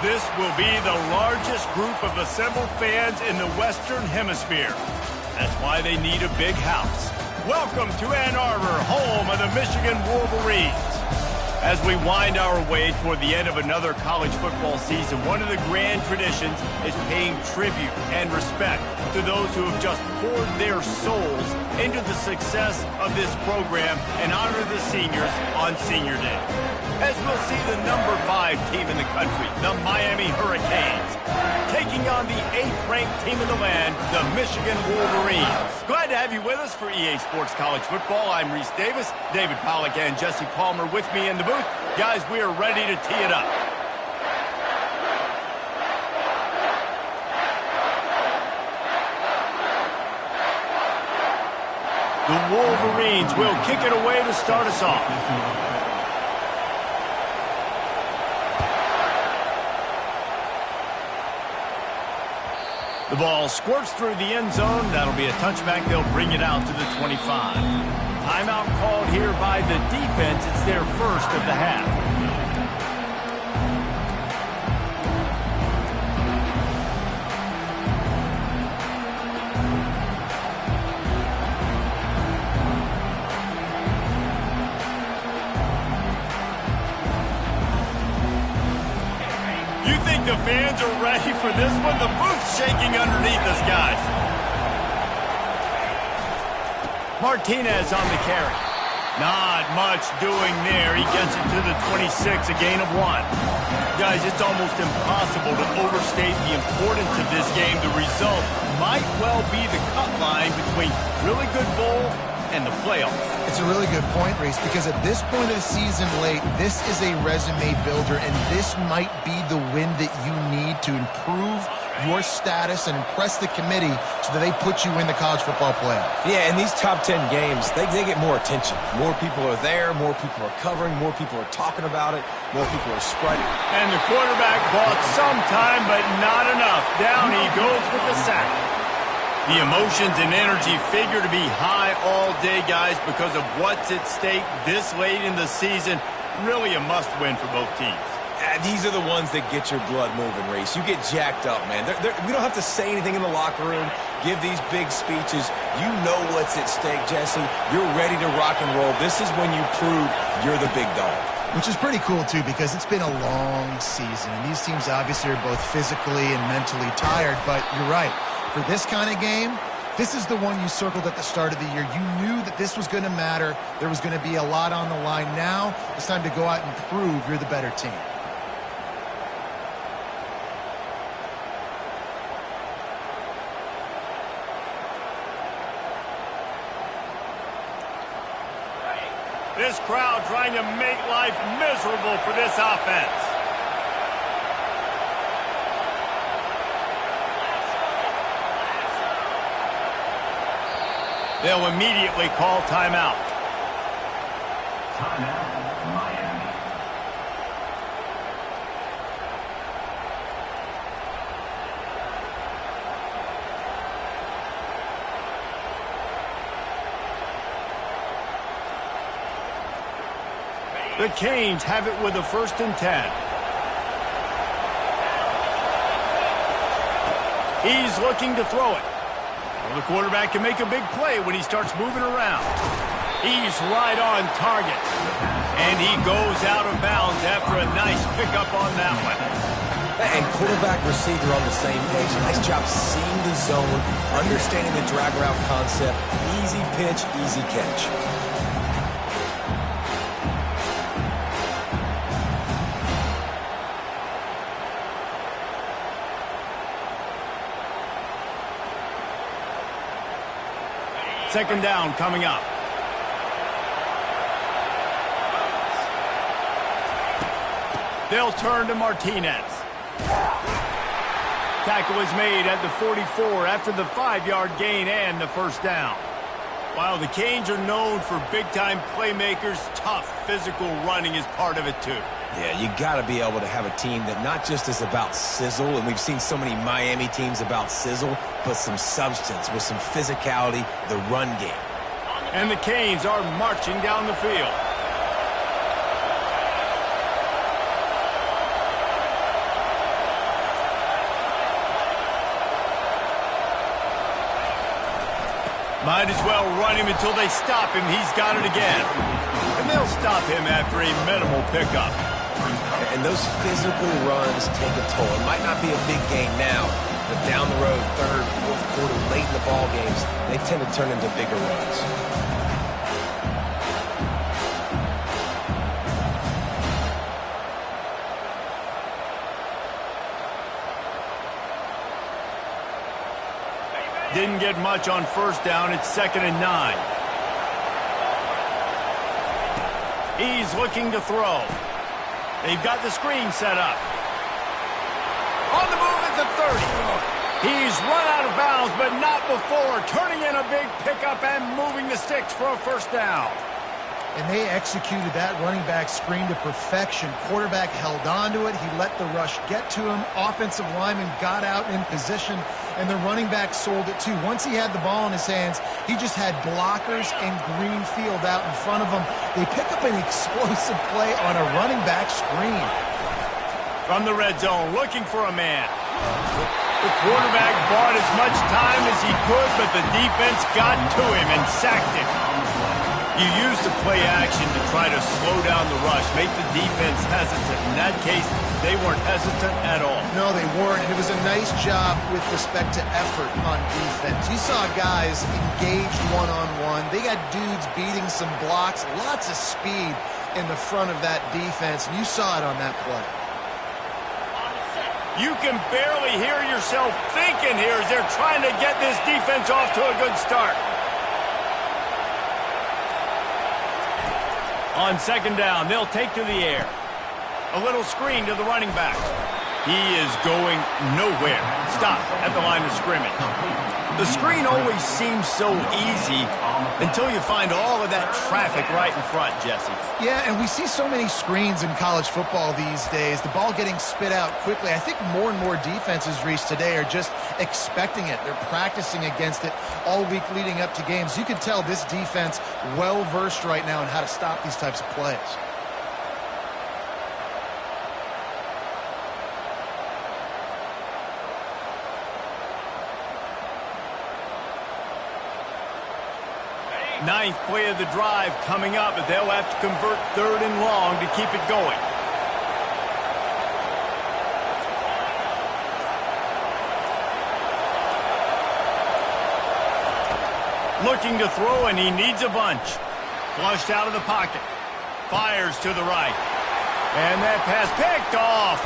This will be the largest group of assembled fans in the Western Hemisphere. That's why they need a big house. Welcome to Ann Arbor, home of the Michigan Wolverines. As we wind our way toward the end of another college football season, one of the grand traditions is paying tribute and respect to those who have just poured their souls into the success of this program and honor the seniors on Senior Day. As we'll see the number 5 team in the country, the Miami Hurricanes, taking on the 8th-ranked team in the land, the Michigan Wolverines. Glad to have you with us for EA Sports College Football. I'm Reese Davis, David Pollack, and Jesse Palmer with me in the booth. Guys, we are ready to tee it up. The Wolverines will kick it away to start us off. The ball squirts through the end zone. That'll be a touchback. They'll bring it out to the 25. Timeout called here by the defense. It's their first of the half. The fans are ready for this one. The booth's shaking underneath us, guys. Martinez on the carry. Not much doing there. He gets it to the 26, a gain of 1. Guys, it's almost impossible to overstate the importance of this game. The result might well be the cut line between really good bowl and the playoffs. It's a really good point, Reese, because at this point of the season late, this is a resume builder, and this might be the win that you need to improve your status and impress the committee so that they put you in the college football playoff. Yeah, in these top 10 games, they get more attention. More people are there, more people are covering, more people are talking about it, more people are spreading. And the quarterback bought some time, but not enough. Down he goes with the sack. The emotions and energy figure to be high all day, guys, because of what's at stake this late in the season. Really a must-win for both teams. These are the ones that get your blood moving, Reese. You get jacked up, man. We don't have to say anything in the locker room, give these big speeches. You know what's at stake, Jesse. You're ready to rock and roll. This is when you prove you're the big dog. Which is pretty cool, too, because it's been a long season. And these teams obviously are both physically and mentally tired. But you're right. For this kind of game, this is the one you circled at the start of the year. You knew that this was going to matter. There was going to be a lot on the line. Now it's time to go out and prove you're the better team. This crowd trying to make life miserable for this offense. They'll immediately call timeout. Timeout, Miami. The Canes have it with a 1st and 10. He's looking to throw it. Well, the quarterback can make a big play when he starts moving around. He's right on target. And he goes out of bounds after a nice pickup on that one. And quarterback, receiver on the same page. Nice job seeing the zone, understanding the drag route concept. Easy pitch, easy catch. Second down coming up. They'll turn to Martinez. Tackle is made at the 44 after the 5-yard gain and the 1st down. While the Canes are known for big-time playmakers, tough physical running is part of it too. Yeah, you got to be able to have a team that not just is about sizzle, and we've seen so many Miami teams about sizzle, but some substance with some physicality, the run game. And the Canes are marching down the field. Might as well run him until they stop him. He's got it again. And they'll stop him after a minimal pickup. And those physical runs take a toll. It might not be a big game now, but down the road, 3rd, 4th quarter, late in the ball games, they tend to turn into bigger runs. Didn't get much on 1st down. It's 2nd and 9. He's looking to throw. They've got the screen set up. On the move at the 30. He's run out of bounds, but not before. Turning in a big pickup and moving the sticks for a 1st down. And they executed that running back screen to perfection. Quarterback held on to it. He let the rush get to him. Offensive lineman got out in position, and the running back sold it too. Once he had the ball in his hands, he just had blockers and green field out in front of him. They pick up an explosive play on a running back screen. From the red zone, looking for a man. The quarterback bought as much time as he could, but the defense got to him and sacked him. You use the play action to try to slow down the rush, make the defense hesitant. In that case, they weren't hesitant at all. No, they weren't. And it was a nice job with respect to effort on defense. You saw guys engaged one-on-one. They got dudes beating some blocks, lots of speed in the front of that defense, and you saw it on that play. You can barely hear yourself thinking here as they're trying to get this defense off to a good start. On 2nd down, they'll take to the air. A little screen to the running back. He is going nowhere. Stop at the line of scrimmage. The screen always seems so easy until you find all of that traffic right in front, Jesse. Yeah, and we see so many screens in college football these days. The ball getting spit out quickly. I think more and more defenses, Reese, today are just expecting it. They're practicing against it all week leading up to games. You can tell this defense well-versed right now in how to stop these types of plays. Ninth play of the drive coming up, but they'll have to convert 3rd and long to keep it going. Looking to throw, and he needs a bunch. Flushed out of the pocket. Fires to the right. And that pass picked off.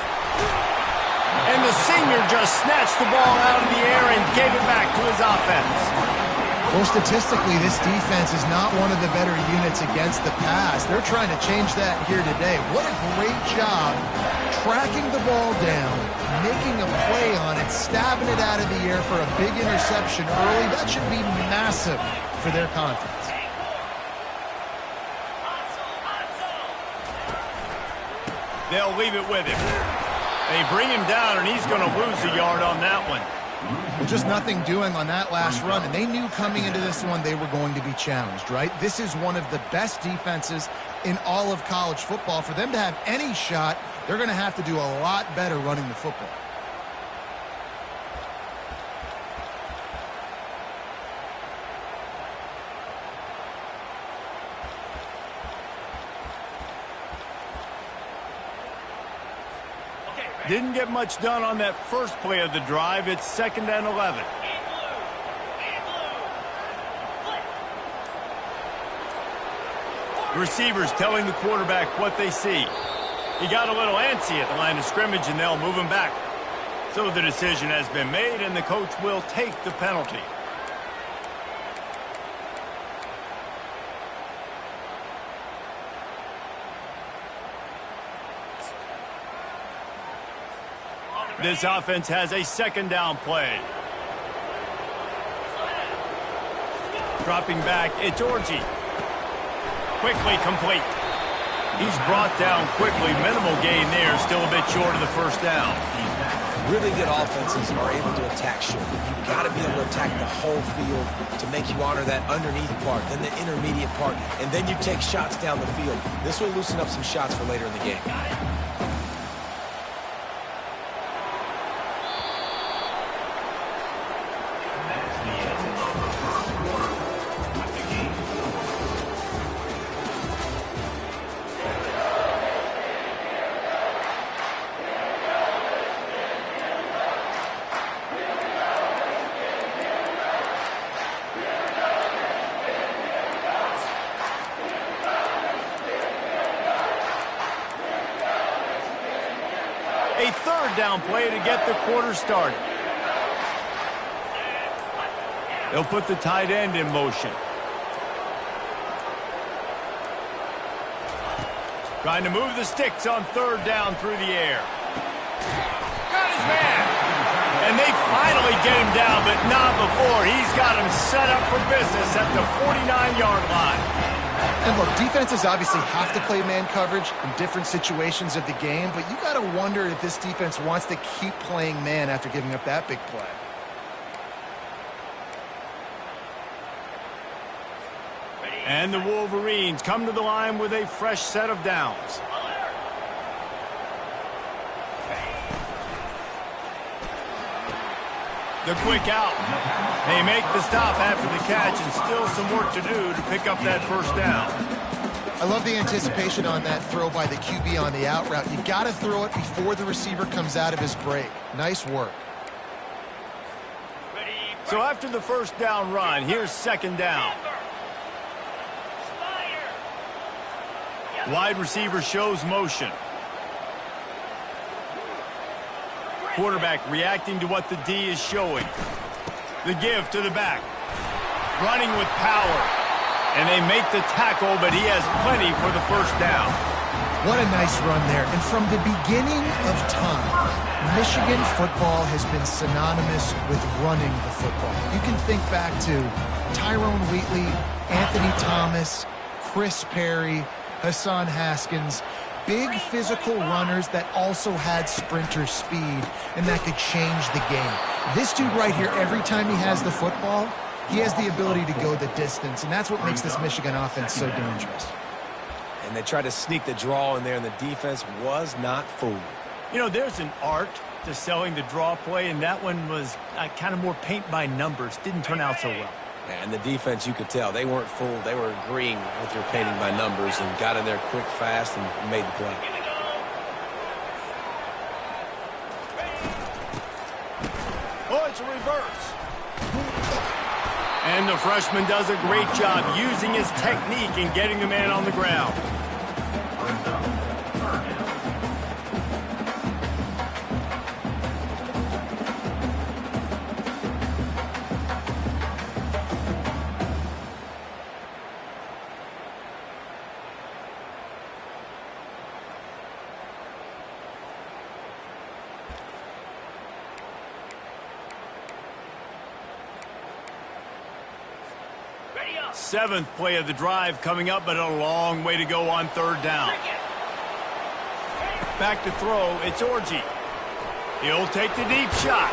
And the senior just snatched the ball out of the air and gave it back to his offense. Well, statistically, this defense is not one of the better units against the pass. They're trying to change that here today. What a great job tracking the ball down, making a play on it, stabbing it out of the air for a big interception early. That should be massive for their confidence. They'll leave it with him. They bring him down, and he's going to lose a yard on that one. Well, just nothing doing on that last run, and they knew coming into this one they were going to be challenged, right? This is one of the best defenses in all of college football. For them to have any shot, they're going to have to do a lot better running the football. Didn't get much done on that first play of the drive. It's 2nd and 11. Receivers telling the quarterback what they see. He got a little antsy at the line of scrimmage, and they'll move him back. So the decision has been made, and the coach will take the penalty. This offense has a 2nd down play. Dropping back, it's Orji. Quickly complete. He's brought down quickly. Minimal gain there, still a bit short of the 1st down. Really good offenses are able to attack short. You've got to be able to attack the whole field to make you honor that underneath part, then the intermediate part, and then you take shots down the field. This will loosen up some shots for later in the game. A 3rd down play to get the quarter started. They'll put the tight end in motion. Trying to move the sticks on 3rd down through the air. Got his man. And they finally get him down, but not before. He's got him set up for business at the 49-yard line. And look, defenses obviously have to play man coverage in different situations of the game, but you got to wonder if this defense wants to keep playing man after giving up that big play. And the Wolverines come to the line with a fresh set of downs. The quick out. They make the stop after the catch, and still some work to do to pick up that 1st down. I love the anticipation on that throw by the QB on the out route. You got to throw it before the receiver comes out of his break. Nice work. So after the 1st down run, here's 2nd down. Wide receiver shows motion. Quarterback reacting to what the D is showing. The give to the back. Running with power. And they make the tackle, but he has plenty for the 1st down. What a nice run there. And from the beginning of time, Michigan football has been synonymous with running the football. You can think back to Tyrone Wheatley, Anthony Thomas, Chris Perry, Hassan Haskins. Big physical runners that also had sprinter speed, and that could change the game. This dude right here, every time he has the football, he has the ability to go the distance, and that's what makes this Michigan offense so dangerous. And they tried to sneak the draw in there, and the defense was not fooled. You know, there's an art to to selling the draw play, and that one was kind of more paint by numbers. Didn't turn out so well. And the defense, you could tell, they weren't fooled. They were agreeing with your painting by numbers and got in there quick, fast, and made the play. Oh, it's a reverse. And the freshman does a great job using his technique and getting the man on the ground. Seventh play of the drive coming up, but a long way to go on third down. Back to throw, it's Orji. He'll take the deep shot.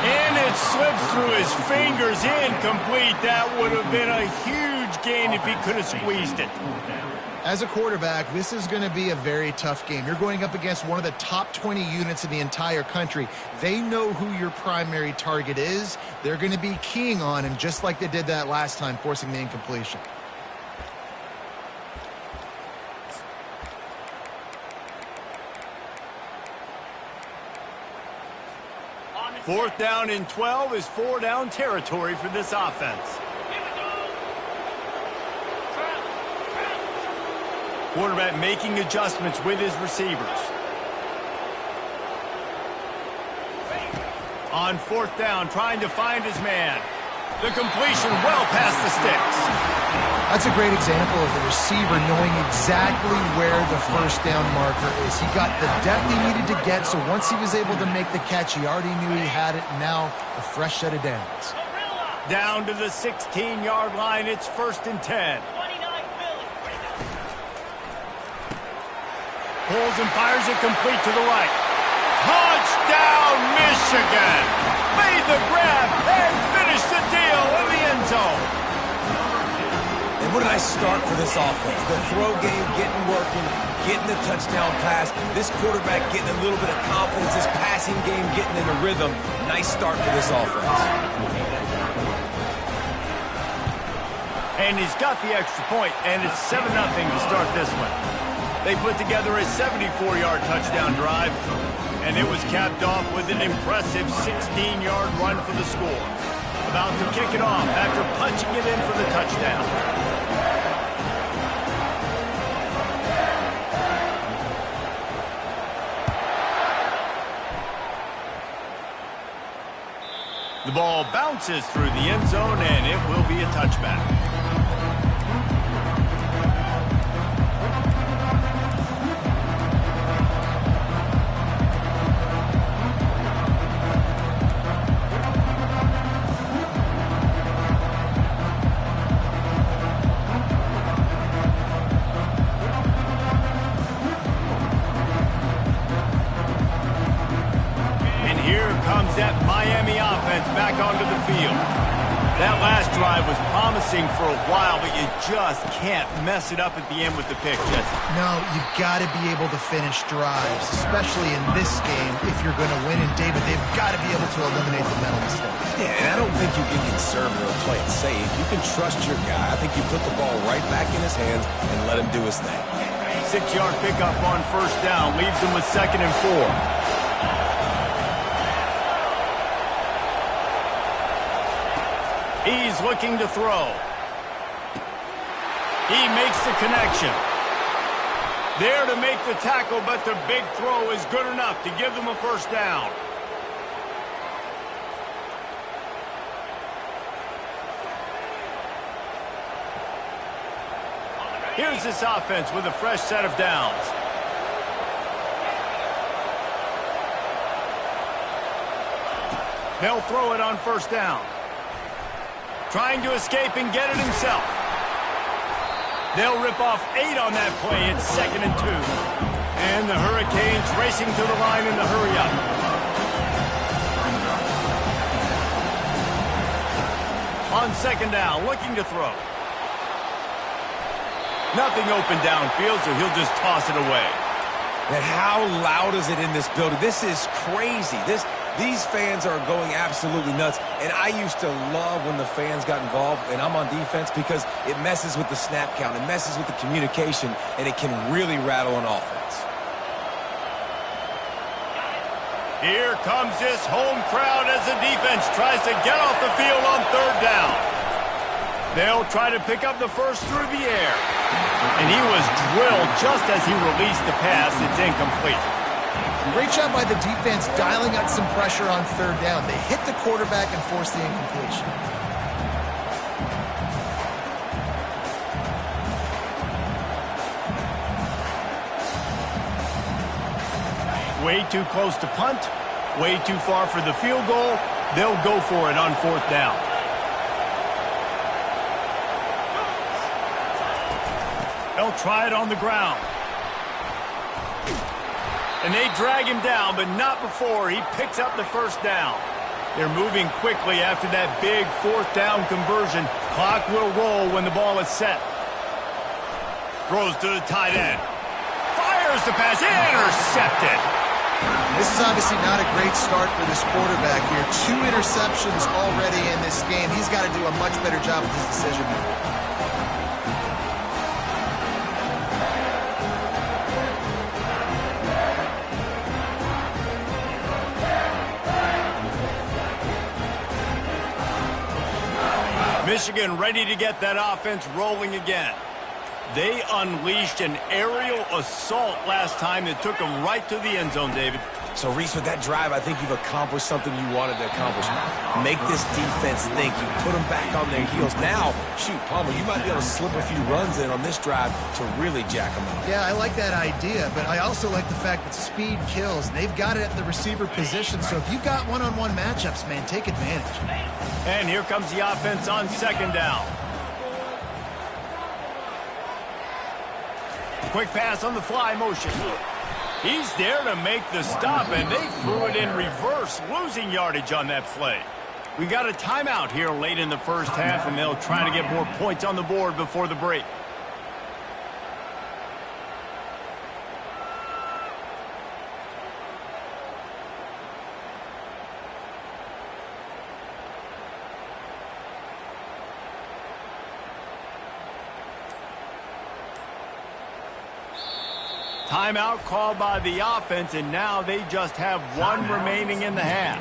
And it slips through his fingers, incomplete. That would have been a huge gain if he could have squeezed it. As a quarterback, this is going to be a very tough game. You're going up against one of the top 20 units in the entire country. They know who your primary target is. They're going to be keying on him just like they did that last time, forcing the incompletion. Fourth down and 12 is four-down territory for this offense. Quarterback making adjustments with his receivers. On fourth down, trying to find his man. The completion well past the sticks. That's a great example of the receiver knowing exactly where the first down marker is. He got the depth he needed to get, so once he was able to make the catch, he already knew he had it. Now, a fresh set of downs. Down to the 16-yard line, it's 1st and 10. Pulls and fires it complete to the right. Touchdown, Michigan! Made the grab and finished the deal in the end zone. And what a nice start for this offense. The throw game getting working, getting the touchdown pass. This quarterback getting a little bit of confidence. This passing game getting in a rhythm. Nice start for this offense. And he's got the extra point, and it's 7-0 to start this one. They put together a 74-yard touchdown drive, and it was capped off with an impressive 16-yard run for the score. About to kick it off after punching it in for the touchdown. The ball bounces through the end zone, and it will be a touchback. That Miami offense back onto the field. That last drive was promising for a while, but you just can't mess it up at the end with the pick, Jesse. No, you've got to be able to finish drives, especially in this game if you're going to win. And, David, they've got to be able to eliminate the mental mistakes. Yeah, and I don't think you get conservative or play it safe. You can trust your guy. I think you put the ball right back in his hands and let him do his thing. 6-yard pickup on first down leaves him with 2nd and 4. He's looking to throw. He makes the connection. There to make the tackle, but the big throw is good enough to give them a first down. Here's this offense with a fresh set of downs. They'll throw it on first down. Trying to escape and get it himself. They'll rip off 8 on that play. It's 2nd and 2. And the Hurricanes racing to the line in the hurry-up. On 2nd down, looking to throw. Nothing open downfield, so he'll just toss it away. And how loud is it in this building? This is crazy. These fans are going absolutely nuts, and I used to love when the fans got involved, and I'm on defense because it messes with the snap count, it messes with the communication, and it can really rattle an offense. Here comes this home crowd as the defense tries to get off the field on third down. They'll try to pick up the first through the air. And he was drilled just as he released the pass. It's incomplete. Great job by the defense dialing out some pressure on third down. They hit the quarterback and forced the incompletion. Way too close to punt. Way too far for the field goal. They'll go for it on fourth down. They'll try it on the ground. And they drag him down, but not before he picks up the first down. They're moving quickly after that big fourth down conversion. Clock will roll when the ball is set. Throws to the tight end. Fires the pass. Intercepted. This is obviously not a great start for this quarterback here. 2 interceptions already in this game. He's got to do a much better job with his decision making. Michigan ready to get that offense rolling again. They unleashed an aerial assault last time that took them right to the end zone, David. So, Reese, with that drive, I think you've accomplished something you wanted to accomplish. Make this defense think. You put them back on their heels. Now, shoot, Palmer, you might be able to slip a few runs in on this drive to really jack them up. Yeah, I like that idea, but I also like the fact that speed kills. They've got it at the receiver position, so if you've got one-on-one matchups, man, take advantage. And here comes the offense on second down. Quick pass on the fly motion. He's there to make the stop, and they threw it in reverse, losing yardage on that play. We got a timeout here late in the first half, and they'll try to get more points on the board before the break. Timeout called by the offense, and now they just have one remaining in the half.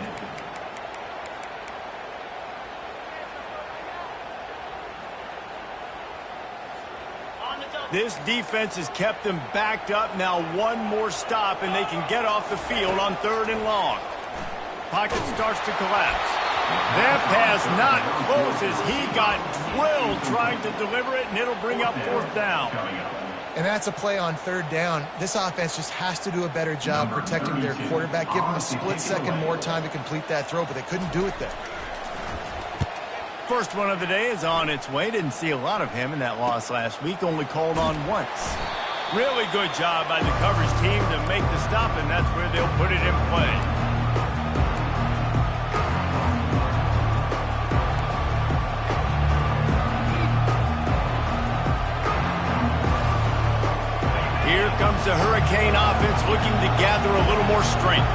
This defense has kept them backed up. Now one more stop, and they can get off the field on third and long. Pocket starts to collapse. That pass not close as he got drilled trying to deliver it, and it'll bring up fourth down. And that's a play on third down. This offense just has to do a better job protecting their quarterback. Give them a split second more time to complete that throw, but they couldn't do it there. First one of the day is on its way. Didn't see a lot of him in that loss last week. Only called on once. Really good job by the coverage team to make the stop, and that's where they'll put it in play. Here comes the Hurricane offense looking to gather a little more strength.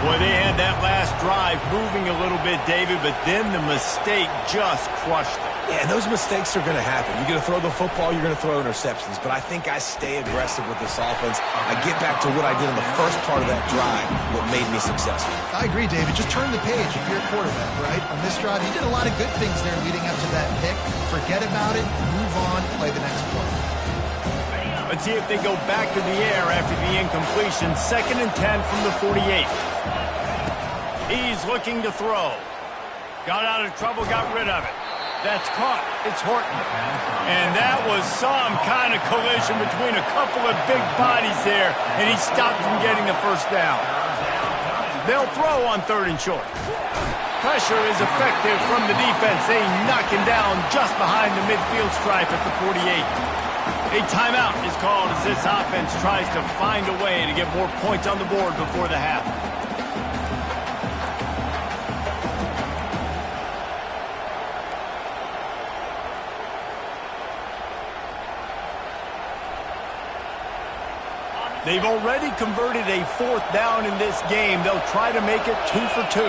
Boy, they had that last drive moving a little bit, David, but then the mistake just crushed them. Yeah, and those mistakes are going to happen. You're going to throw the football, you're going to throw interceptions. But I think I stay aggressive with this offense. I get back to what I did in the first part of that drive, what made me successful. I agree, David. Just turn the page if you're a quarterback, right? On this drive, you did a lot of good things there leading up to that pick. Forget about it, move on, play the next play. Let's see if they go back to the air after the incompletion. 2nd and 10 from the 48. He's looking to throw. Got out of trouble, got rid of it. That's caught. It's Horton. And that was some kind of collision between a couple of big bodies there, and he stopped from getting the first down. They'll throw on 3rd and short. Pressure is effective from the defense. They knock him down just behind the midfield stripe at the 48. A timeout is called as this offense tries to find a way to get more points on the board before the half. They They've already converted a 4th down in this game. They'll try to make it 2 for 2.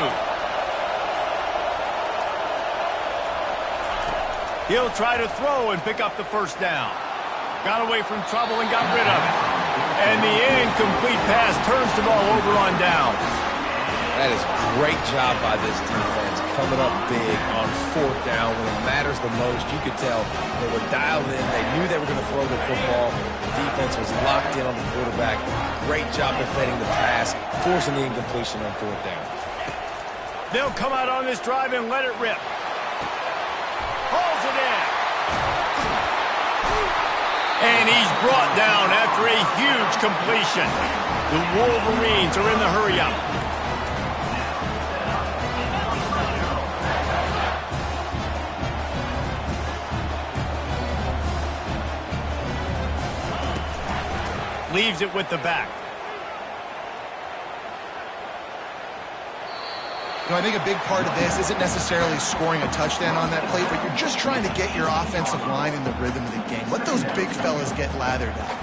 He'll try to throw and pick up the 1st down. Got away from trouble and got rid of it. And the incomplete pass turns the ball over on downs. That is a great job by this defense, coming up big on 4th down when it matters the most. You could tell they were dialed in. They knew they were going to throw the football. The defense was locked in on the quarterback. Great job defending the pass, forcing the incompletion on 4th down. They'll come out on this drive and let it rip. Hauls it in. And he's brought down after a huge completion. The Wolverines are in the hurry-up. Leaves it with the back. You know, I think a big part of this isn't necessarily scoring a touchdown on that play, but you're just trying to get your offensive line in the rhythm of the game. Let those big fellas get lathered up.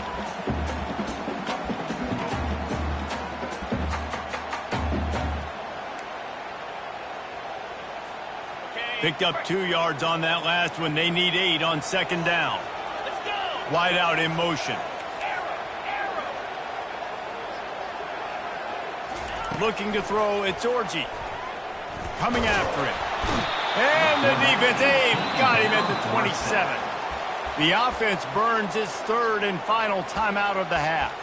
Picked up 2 yards on that last one. They need 8 on 2nd down. Wide out in motion. Looking to throw, it's Orji. Coming after it. And the defense, got him at the 27. The offense burns his 3rd and final timeout of the half.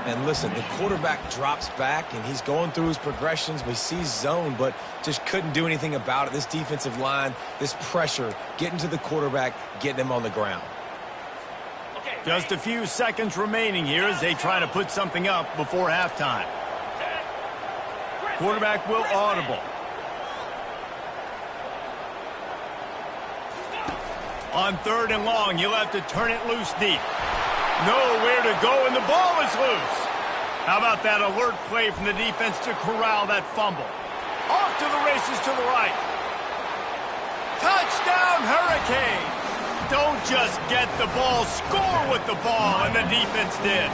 And listen, the quarterback drops back, and he's going through his progressions. We see zone, but just couldn't do anything about it. This defensive line, this pressure, getting to the quarterback, getting him on the ground. Just a few seconds remaining here as they try to put something up before halftime. Quarterback will audible. On 3rd and long, you'll have to turn it loose deep. Nowhere to go, and the ball is loose. How about that alert play from the defense to corral that fumble? Off to the races to the right. Touchdown, Hurricanes! Don't just get the ball, score with the ball, and the defense did.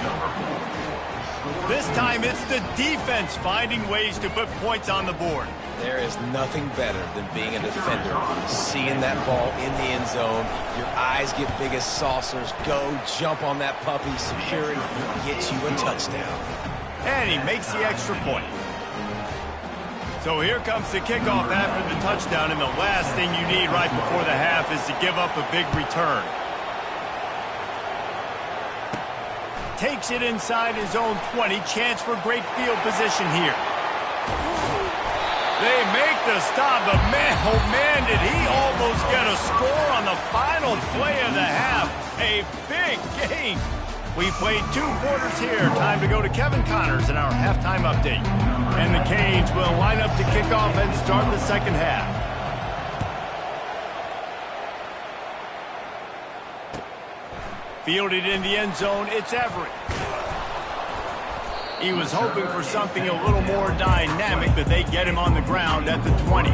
This time, it's the defense finding ways to put points on the board. There is nothing better than being a defender. Seeing that ball in the end zone, your eyes get big as saucers. Go, jump on that puppy, secure it, get you a touchdown. And he makes the extra point. So here comes the kickoff after the touchdown, and the last thing you need right before the half is to give up a big return. Takes it inside his own 20. Chance for great field position here. They make the stop, but man, oh man, did he almost get a score on the final play of the half. A big game. We played 2 quarters here. Time to go to Kevin Connors in our halftime update. And the Canes will line up to kick off and start the 2nd half. Fielded in the end zone, it's Everett. He was hoping for something a little more dynamic, but they get him on the ground at the 20.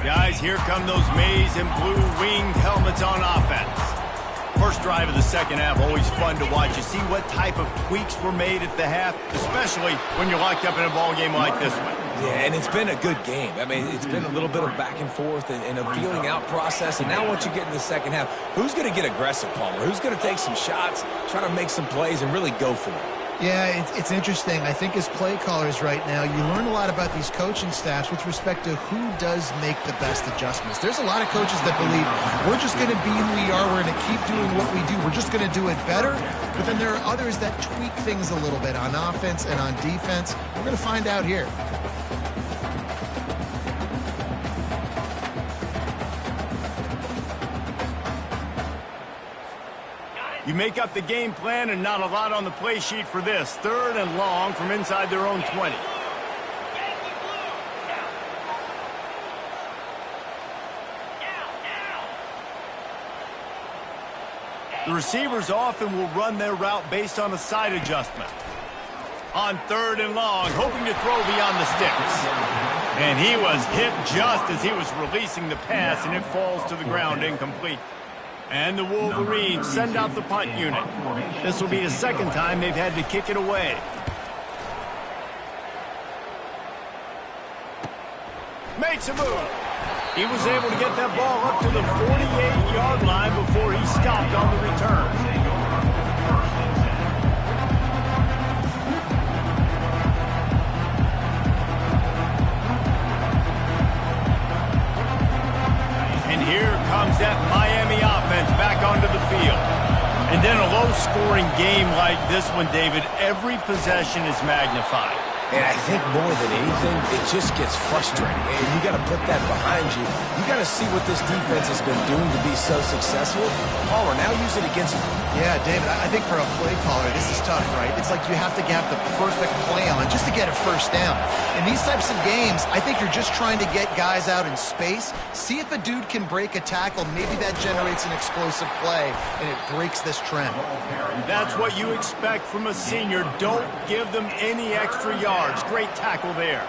Guys, here come those maize and blue winged helmets on offense. First drive of the 2nd half, always fun to watch. You see what type of tweaks were made at the half, especially when you're locked up in a ball game like this one. Yeah, and it's been a good game. I mean, it's been a little bit of back and forth and a feeling out process. And now once you get in the 2nd half, who's going to get aggressive, Palmer? Who's going to take some shots, try to make some plays, and really go for it? Yeah, it's interesting. I think as play callers right now, you learn a lot about these coaching staffs with respect to who does make the best adjustments. There's a lot of coaches that believe we're just going to be who we are. We're going to keep doing what we do. We're just going to do it better. But then there are others that tweak things a little bit on offense and on defense. We're going to find out here. You make up the game plan and not a lot on the play sheet for this. 3rd and long from inside their own 20. The receivers often will run their route based on a side adjustment. On 3rd and long, hoping to throw beyond the sticks. And he was hit just as he was releasing the pass, and it falls to the ground incomplete. And the Wolverines send out the punt unit. This will be the second time they've had to kick it away. Makes a move. He was able to get that ball up to the 48-yard line before he stopped on the return. And here comes that Miami offense back onto the field. And then a low-scoring game like this one, David, every possession is magnified. And I think more than anything, it just gets frustrating. And you got to put that behind you. You got to see what this defense has been doing to be so successful. Palmer, now use it against them. Yeah, David, I think for a play caller, this is tough, right? It's like you have to get the perfect play on just to get a first down. In these types of games, I think you're just trying to get guys out in space, see if a dude can break a tackle. Maybe that generates an explosive play, and it breaks this trend. That's what you expect from a senior. Don't give them any extra yards. Great tackle there.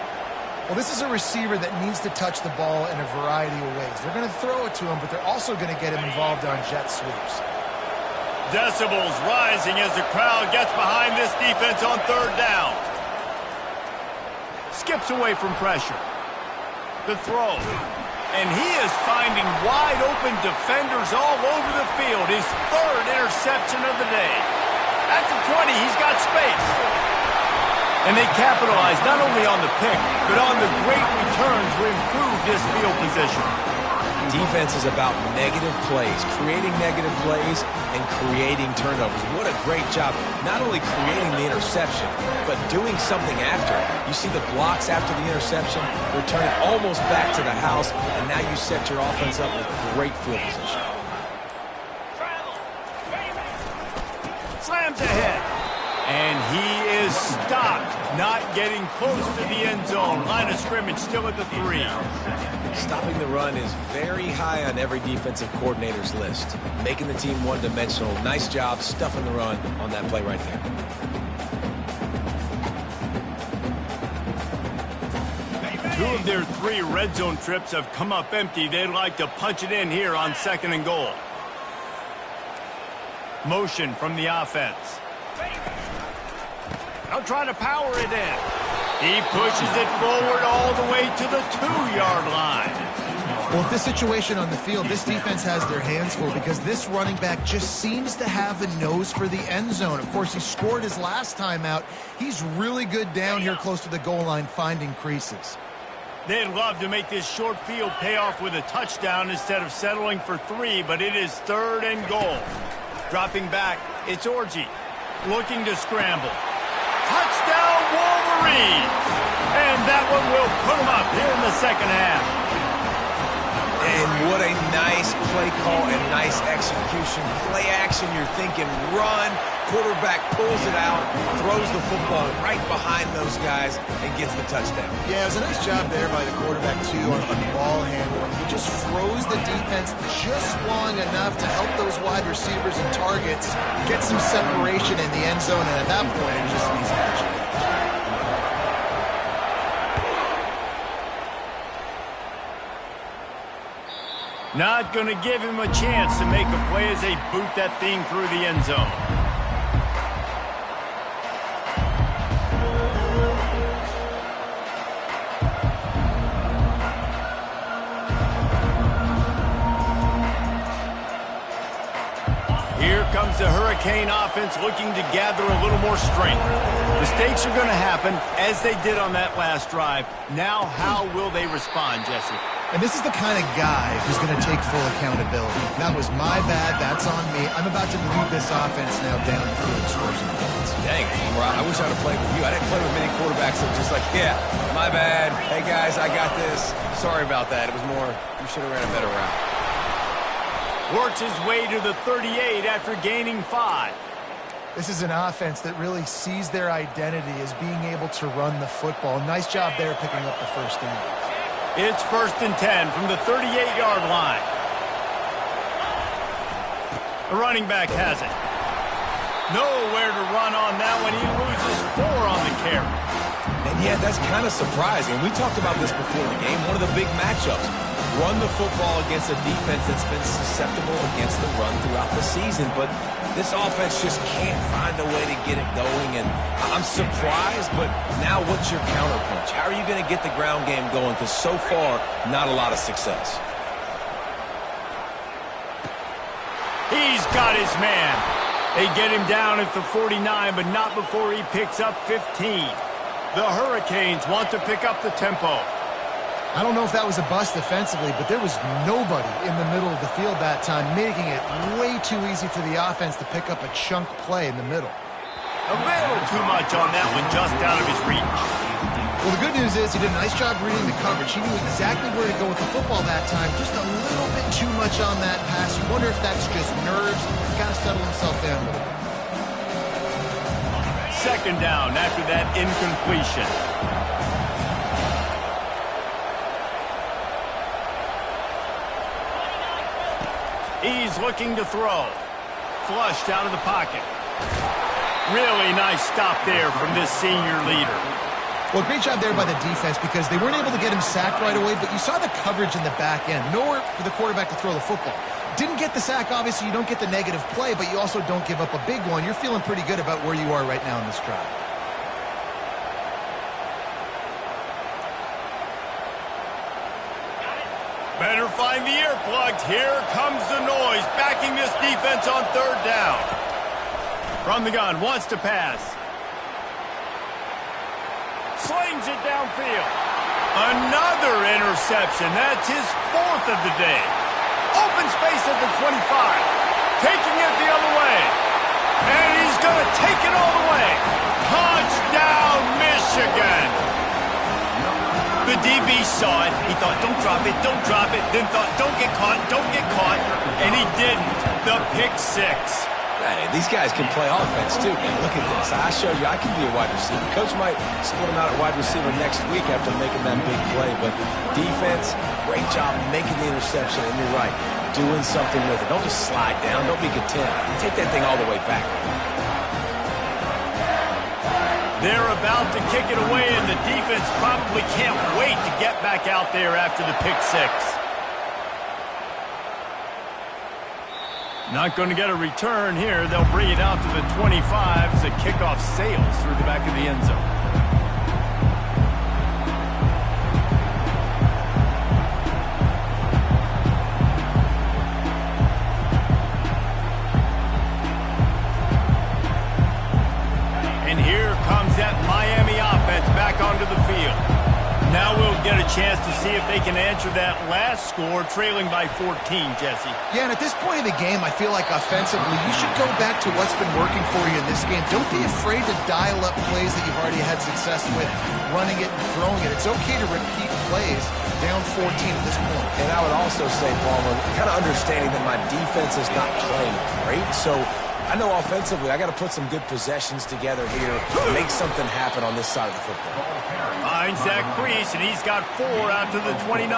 Well, this is a receiver that needs to touch the ball in a variety of ways. They're going to throw it to him, but they're also going to get him involved on jet sweeps. Decibels rising as the crowd gets behind this defense on third down. Skips away from pressure. The throw. And he is finding wide open defenders all over the field. His third interception of the day. At the 20, he's got space. And they capitalize not only on the pick, but on the great return to improve this field position. Defense is about negative plays, creating negative plays and creating turnovers. What a great job, not only creating the interception, but doing something after it. You see the blocks after the interception, return it almost back to the house, and now you set your offense up with great field position. Slams ahead. And he is stopped, not getting close to the end zone. Line of scrimmage still at the 3. Stopping the run is very high on every defensive coordinator's list. Making the team one-dimensional. Nice job stuffing the run on that play right there. Two of their 3 red zone trips have come up empty. They'd like to punch it in here on 2nd and goal. Motion from the offense. They'll try to power it in. He pushes it forward all the way to the 2-yard line. Well, with this situation on the field, this defense has their hands full because this running back just seems to have a nose for the end zone. Of course, he scored his last time out. He's really good down here close to the goal line finding creases. They'd love to make this short field pay off with a touchdown instead of settling for 3, but it is 3rd and goal. Dropping back, it's Orji looking to scramble. Touchdown, Wolverines! And that one will put them up here in the second half. And what a nice play call and nice execution. Play action, you're thinking run. Quarterback pulls it out, throws the football right behind those guys, and gets the touchdown. Yeah, it was a nice job there by the quarterback, too, on ball handling. He just froze the defense just long enough to help those wide receivers and targets get some separation in the end zone, and at that point, it was just an easy catch. Not going to give him a chance to make a play as they boot that thing through the end zone. Here comes the Hurricane offense looking to gather a little more strength. Mistakes are going to happen as they did on that last drive. Now how will they respond, Jesse? And this is the kind of guy who's going to take full accountability. That was my bad. That's on me. I'm about to lead this offense now down the field and score some points. Dang, I wish I would have played with you. I didn't play with many quarterbacks that were just like, yeah, my bad. Hey, guys, I got this. Sorry about that. It was more, you should have ran a better route. Works his way to the 38 after gaining 5. This is an offense that really sees their identity as being able to run the football. Nice job there picking up the first down. It's 1st and 10 from the 38-yard line. The running back has it. Nowhere to run on that one. He loses 4 on the carry. And yeah, that's kind of surprising. We talked about this before the game, one of the big matchups. Run the football against a defense that's been susceptible against the run throughout the season, but this offense just can't find a way to get it going, and I'm surprised, but now what's your counterpunch? How are you going to get the ground game going? Because so far, not a lot of success. He's got his man. They get him down at the 49, but not before he picks up 15. The Hurricanes want to pick up the tempo. I don't know if that was a bust defensively, but there was nobody in the middle of the field that time, making it way too easy for the offense to pick up a chunk play in the middle. A little too much on that one, just out of his reach. Well, the good news is he did a nice job reading the coverage. He knew exactly where to go with the football that time. Just a little bit too much on that pass. You wonder if that's just nerves. He's got to settle himself down a little bit. Second down after that incompletion. He's looking to throw. Flushed out of the pocket. Really nice stop there from this senior leader. Well, great job there by the defense because they weren't able to get him sacked right away, but you saw the coverage in the back end. Nowhere for the quarterback to throw the football. Didn't get the sack, obviously. You don't get the negative play, but you also don't give up a big one. You're feeling pretty good about where you are right now in this drive. Better find the earplugs. Here comes the noise, backing this defense on third down. From the gun, wants to pass. Slings it downfield. Another interception. That's his fourth of the day. Open space at the 25. Taking it the other way. And he's going to take it all the way. Touchdown, Michigan. The DB saw it. He thought, don't drop it, don't drop it. Then thought, don't get caught, don't get caught. And he didn't. The pick six. Hey, these guys can play offense too, man. Look at this. I showed you I can be a wide receiver. Coach might split him out at wide receiver next week after making that big play. But defense, great job making the interception. And you're right, doing something with it. Don't just slide down. Don't be content. Take that thing all the way back. They're about to kick it away, and the defense probably can't wait to get back out there after the pick six. Not going to get a return here. They'll bring it out to the 25 as the kickoff sails through the back of the end zone. And here comes that Miami offense back onto the field. Now we'll get a chance to see if they can answer that last score, trailing by 14, Jesse. Yeah, and at this point of the game, I feel like offensively, you should go back to what's been working for you in this game. Don't be afraid to dial up plays that you've already had success with, running it and throwing it. It's okay to repeat plays down 14 at this point. And I would also say, Palmer, kind of understanding that my defense is not playing great, so I know offensively I got to put some good possessions together here, make something happen on this side of the football. Finds that crease, and he's got 4 out to the 29.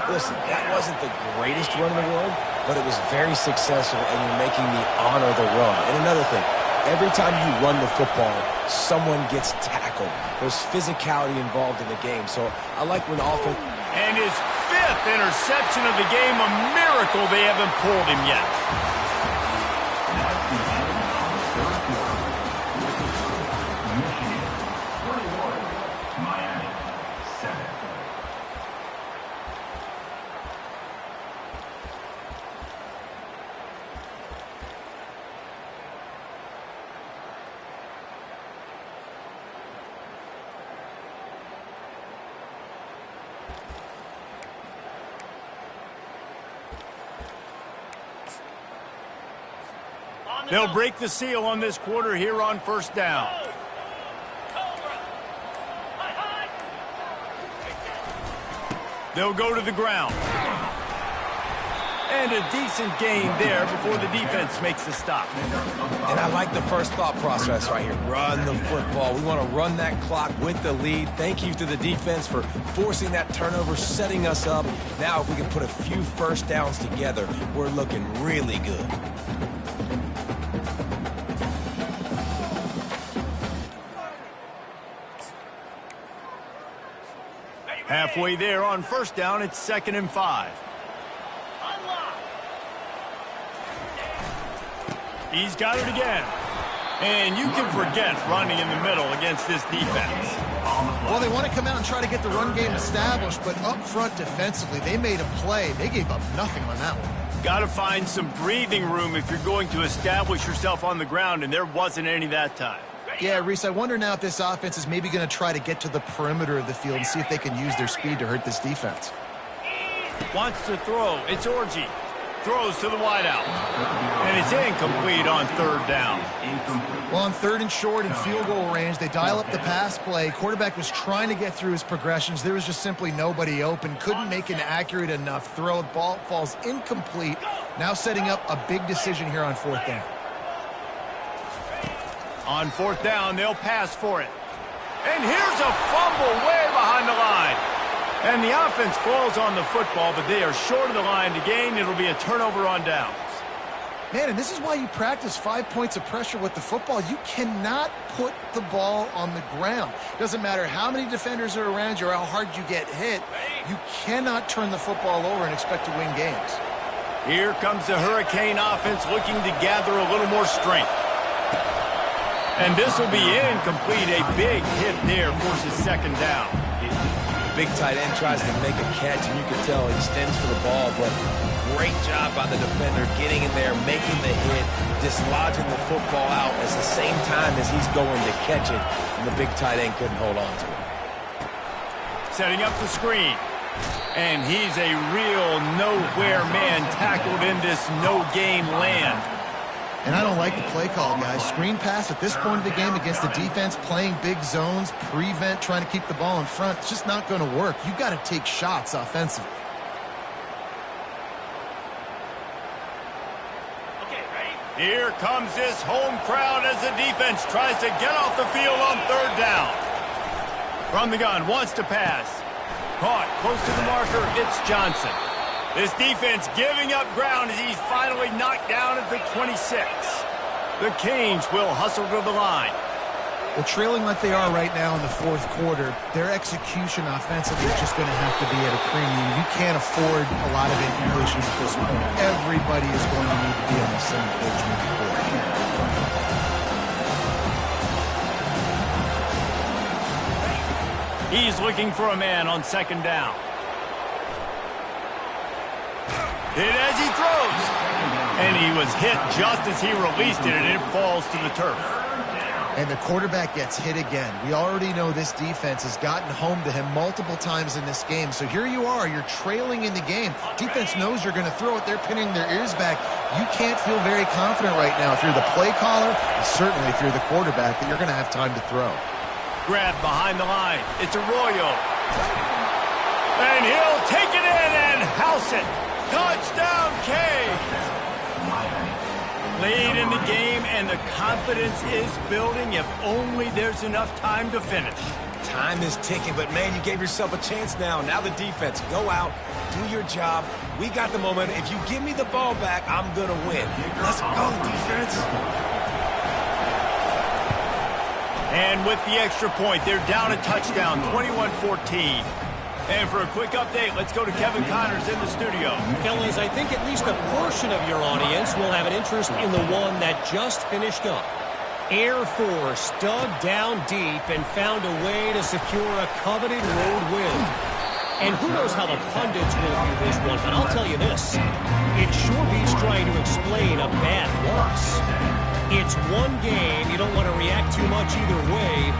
Listen, that wasn't the greatest run in the world, but it was very successful, and you're making me honor the run. And another thing, every time you run the football, someone gets tackled. There's physicality involved in the game, so I like when offense... And his 5th interception of the game, a miracle they haven't pulled him yet. They'll break the seal on this quarter here on first down. They'll go to the ground. And a decent gain there before the defense makes the stop. And I like the first thought process right here. Run the football. We want to run that clock with the lead. Thank you to the defense for forcing that turnover, setting us up. Now if we can put a few first downs together, we're looking really good. Halfway there on first down, it's 2nd and 5. He's got it again. And you can forget running in the middle against this defense. Well, they want to come out and try to get the run game established, but up front defensively, they made a play. They gave up nothing on that one. Got to find some breathing room if you're going to establish yourself on the ground, and there wasn't any that time. Yeah, Reese, I wonder now if this offense is maybe going to try to get to the perimeter of the field and see if they can use their speed to hurt this defense. Wants to throw. It's Orgy. Throws to the wideout. And it's incomplete on 3rd down. Well, on 3rd and short and field goal range, they dial up the pass play. Quarterback was trying to get through his progressions. There was just simply nobody open. Couldn't make an accurate enough throw. The ball falls incomplete. Now setting up a big decision here on 4th down. On 4th down, they'll pass for it. And here's a fumble way behind the line. And the offense falls on the football, but they are short of the line to gain. It'll be a turnover on downs. Man, and this is why you practice 5 points of pressure with the football. You cannot put the ball on the ground. Doesn't matter how many defenders are around you or how hard you get hit. You cannot turn the football over and expect to win games. Here comes the Hurricane offense looking to gather a little more strength. And this will be incomplete. A big hit there forces 2nd down. Big tight end tries to make a catch, and you can tell he extends for the ball, but great job by the defender getting in there, making the hit, dislodging the football out at the same time as he's going to catch it, and the big tight end couldn't hold on to it. Setting up the screen. And he's a real nowhere man tackled in this no-gain land. And I don't like the play call, guys. Screen pass at this point of the game against the defense, playing big zones, prevent, trying to keep the ball in front. It's just not going to work. You've got to take shots offensively. Here comes this home crowd as the defense tries to get off the field on 3rd down. From the gun, wants to pass. Caught close to the marker, it's Johnson. This defense giving up ground as he's finally knocked down at the 26. The Canes will hustle to the line. Well, trailing like they are right now in the 4th quarter, their execution offensively is just going to have to be at a premium. You can't afford a lot of incompletions at this point. Everybody is going to need to be on the same page moving forward. He's looking for a man on 2nd down. Hit as he throws. And he was hit just as he released it, and it falls to the turf. And the quarterback gets hit again. We already know this defense has gotten home to him multiple times in this game. So here you are. You're trailing in the game. Defense knows you're going to throw it. They're pinning their ears back. You can't feel very confident right now if you're the play caller, and certainly if you're the quarterback, that you're going to have time to throw. Grab behind the line. It's Arroyo. And he'll take it in and house it. Touchdown, Canes! Lead in the game, and the confidence is building if only there's enough time to finish. Time is ticking, but, man, you gave yourself a chance now. Now the defense, go out, do your job. We got the momentum. If you give me the ball back, I'm going to win. Let's go, defense. And with the extra point, they're down a touchdown, 21-14. And for a quick update, let's go to Kevin Connors in the studio. Fellas, I think at least a portion of your audience will have an interest in the one that just finished up. Air Force dug down deep and found a way to secure a coveted road win. And who knows how the pundits will view this one, but I'll tell you this. It sure beats trying to explain a bad loss. It's one game. You don't want to react too much either way.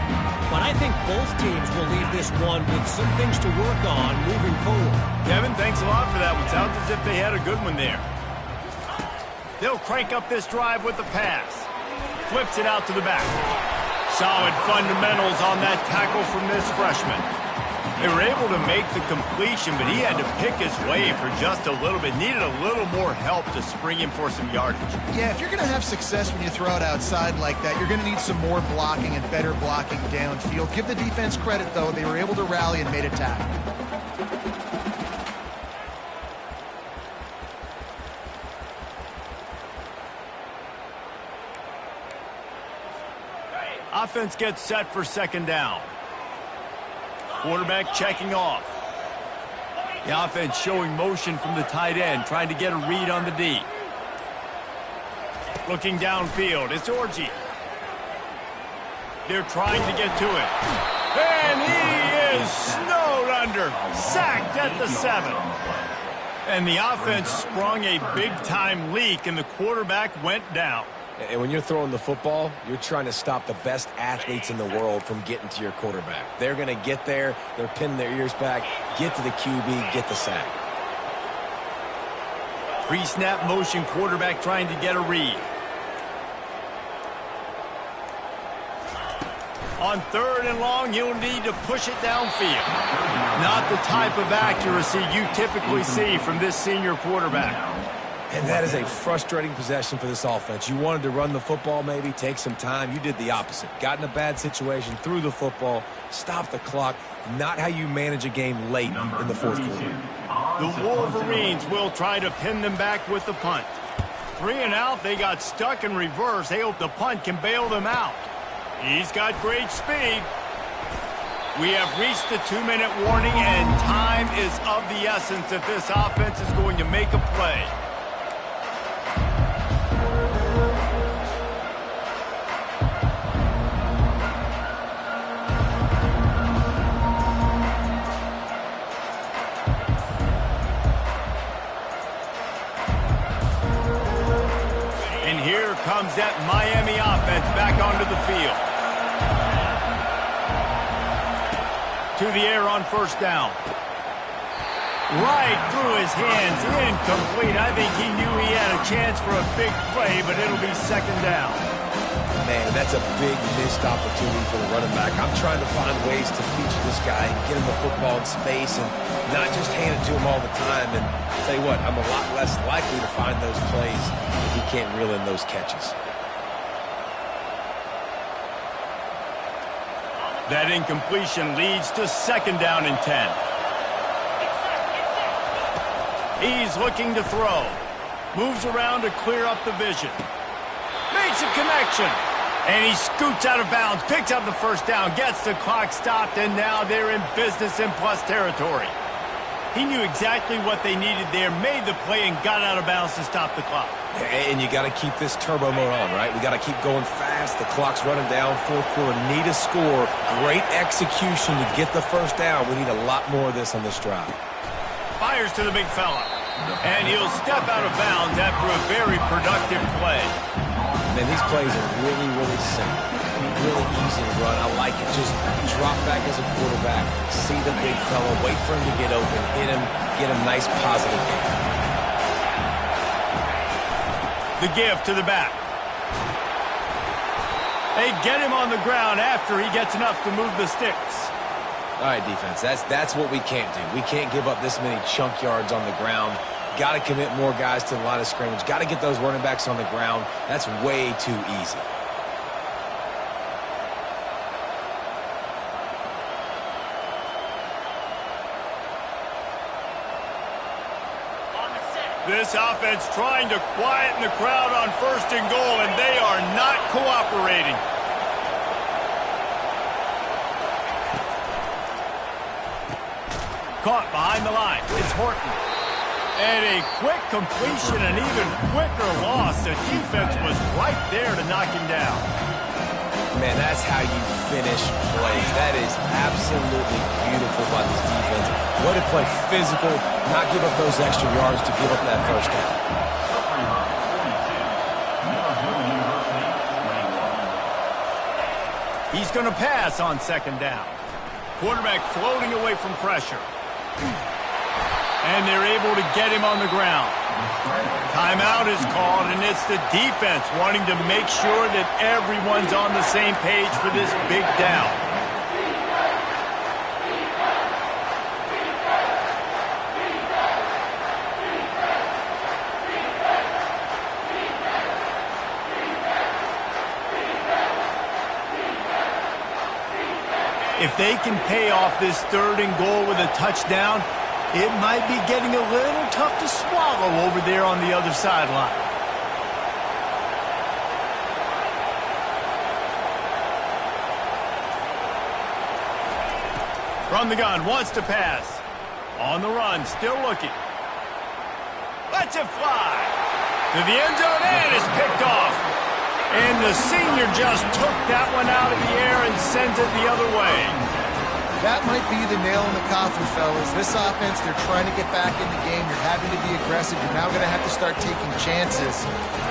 But I think both teams will leave this one with some things to work on moving forward. Kevin, thanks a lot for that one. Sounds as if they had a good one there. They'll crank up this drive with the pass. Flips it out to the back. Solid fundamentals on that tackle from this freshman. They were able to make the completion, but he had to pick his way for just a little bit. Needed a little more help to spring him for some yardage. Yeah, if you're going to have success when you throw it outside like that, you're going to need some more blocking and better blocking downfield. Give the defense credit, though. They were able to rally and made a tackle. Offense gets set for 2nd down. Quarterback checking off. The offense showing motion from the tight end, trying to get a read on the D. Looking downfield, it's Orji. They're trying to get to it. And he is snowed under, sacked at the 7. And the offense sprung a big-time leak, and the quarterback went down. And when you're throwing the football, you're trying to stop the best athletes in the world from getting to your quarterback. They're going to get there. They're pinning their ears back, get to the QB, get the sack. Pre-snap motion, quarterback trying to get a read. On 3rd and long, you'll need to push it downfield. Not the type of accuracy you typically see from this senior quarterback. And that is a frustrating possession for this offense. You wanted to run the football, maybe take some time. You did the opposite. Got in a bad situation, threw the football, stopped the clock. Not how you manage a game late in the 4th quarter. The Wolverines will try to pin them back with the punt. 3 and out, they got stuck in reverse. They hope the punt can bail them out. He's got great speed. We have reached the 2-minute warning, and time is of the essence if this offense is going to make a play. And here comes that Miami offense back onto the field. To the air on 1st down. Right through his hands, incomplete. I think he knew he had a chance for a big play, but it'll be 2nd down. Man, that's a big missed opportunity for the running back. I'm trying to find ways to feature this guy and get him the football in space and not just hand it to him all the time. And I'll tell you what, I'm a lot less likely to find those plays if he can't reel in those catches. That incompletion leads to 2nd down and 10. He's looking to throw. Moves around to clear up the vision. Makes a connection. And he scoots out of bounds, picks up the 1st down, gets the clock stopped, and now they're in business in plus territory. He knew exactly what they needed there, made the play, and got out of bounds to stop the clock. And you got to keep this turbo mode on, right? We got to keep going fast. The clock's running down. 4th quarter, need a score. Great execution to get the 1st down. We need a lot more of this on this drive. Fires to the big fella. And he'll step out of bounds after a very productive play. Man, these plays are really, really simple. Really easy to run. I like it. Just drop back as a quarterback. See the big fella. Wait for him to get open. Hit him. Get him nice positive game. The give to the back. They get him on the ground after he gets enough to move the sticks. All right, defense, that's what we can't do. We can't give up this many chunk yards on the ground. Got to commit more guys to the line of scrimmage. Got to get those running backs on the ground. That's way too easy. This offense trying to quieten the crowd on 1st and goal, and they are not cooperating. Caught behind the line. It's Horton. And a quick completion, an even quicker loss. The defense was right there to knock him down. Man, that's how you finish plays. That is absolutely beautiful by this defense. Way to play physical, not give up those extra yards to give up that 1st down. He's going to pass on 2nd down. Quarterback floating away from pressure. And they're able to get him on the ground. Timeout is called, and it's the defense wanting to make sure that everyone's on the same page for this big down. If they can pay off this 3rd and goal with a touchdown, it might be getting a little tough to swallow over there on the other sideline. From the gun, wants to pass. On the run, still looking. Lets it fly. To the end zone, and it's picked off. And the senior just took that one out of the air and sends it the other way. That might be the nail in the coffin, fellas. This offense, they're trying to get back in the game. You're having to be aggressive. You're now going to have to start taking chances.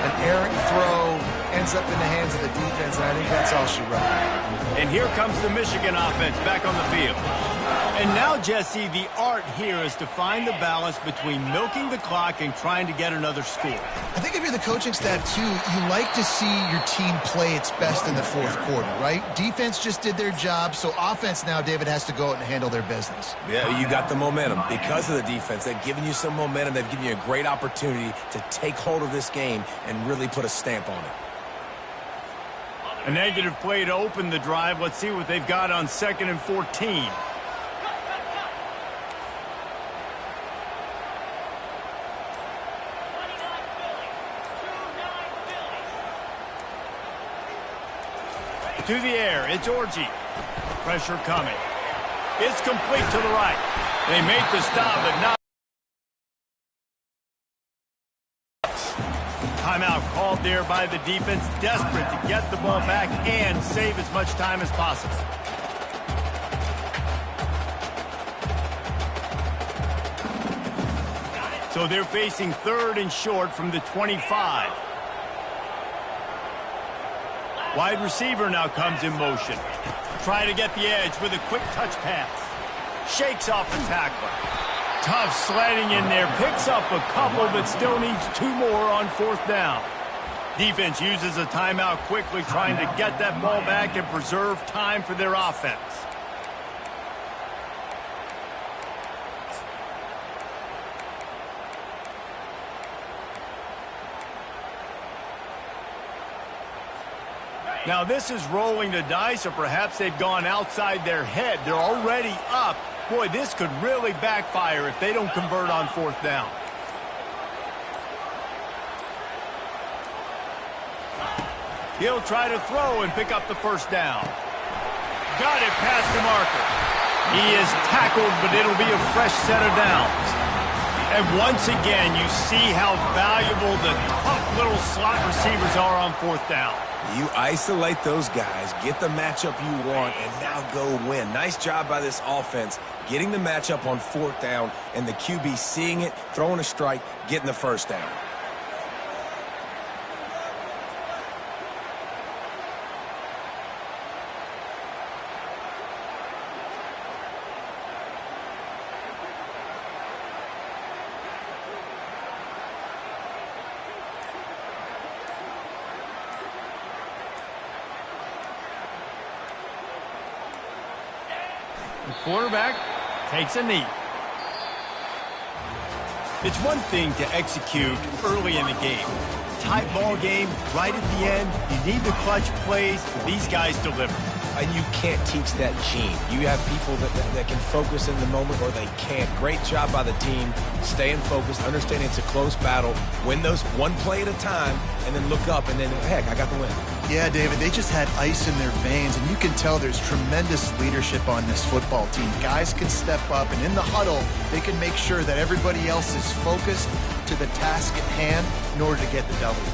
An errant throw ends up in the hands of the defense, and I think that's all she wrote. And here comes the Michigan offense back on the field. And now, Jesse, the art here is to find the balance between milking the clock and trying to get another score. I think if you're the coaching staff, too, you like to see your team play its best in the fourth quarter, right? Defense just did their job, so offense now, David, has to go out and handle their business. Yeah, you got the momentum. Because of the defense, they've given you some momentum. They've given you a great opportunity to take hold of this game and really put a stamp on it. A negative play to open the drive. Let's see what they've got on 2nd and 14. To the air, it's Orji. Pressure coming. It's complete to the right. They make the stop, but not. Timeout called there by the defense, desperate to get the ball back and save as much time as possible. So they're facing 3rd and short from the 25. Wide receiver now comes in motion. Trying to get the edge with a quick touch pass. Shakes off the tackler. Tough sledding in there. Picks up a couple, but still needs 2 more on 4th down. Defense uses a timeout quickly, trying to get that ball back and preserve time for their offense. Now this is rolling the dice, or perhaps they've gone outside their head. They're already up. Boy, this could really backfire if they don't convert on 4th down. He'll try to throw and pick up the 1st down. Got it past the marker. He is tackled, but it'll be a fresh set of downs. And once again, you see how valuable the tough little slot receivers are on 4th down. You isolate those guys, get the matchup you want, and now go win. Nice job by this offense, getting the matchup on 4th down, and the QB seeing it, throwing a strike, getting the 1st down. The quarterback takes a knee. It's one thing to execute early in the game. Tight ball game, right at the end, you need the clutch plays. These guys deliver. And you can't teach that gene. You have people that can focus in the moment, or they can't. Great job by the team, staying focused, understanding it's a close battle, win those one play at a time, and then look up, and then, heck, I got the win. Yeah, David, they just had ice in their veins, and you can tell there's tremendous leadership on this football team. Guys can step up, and in the huddle, they can make sure that everybody else is focused to the task at hand in order to get the W.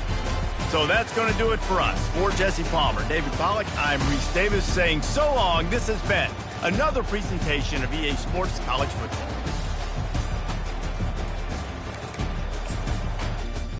So that's going to do it for us. For Jesse Palmer, David Pollack, I'm Reese Davis saying so long. This has been another presentation of EA Sports College Football.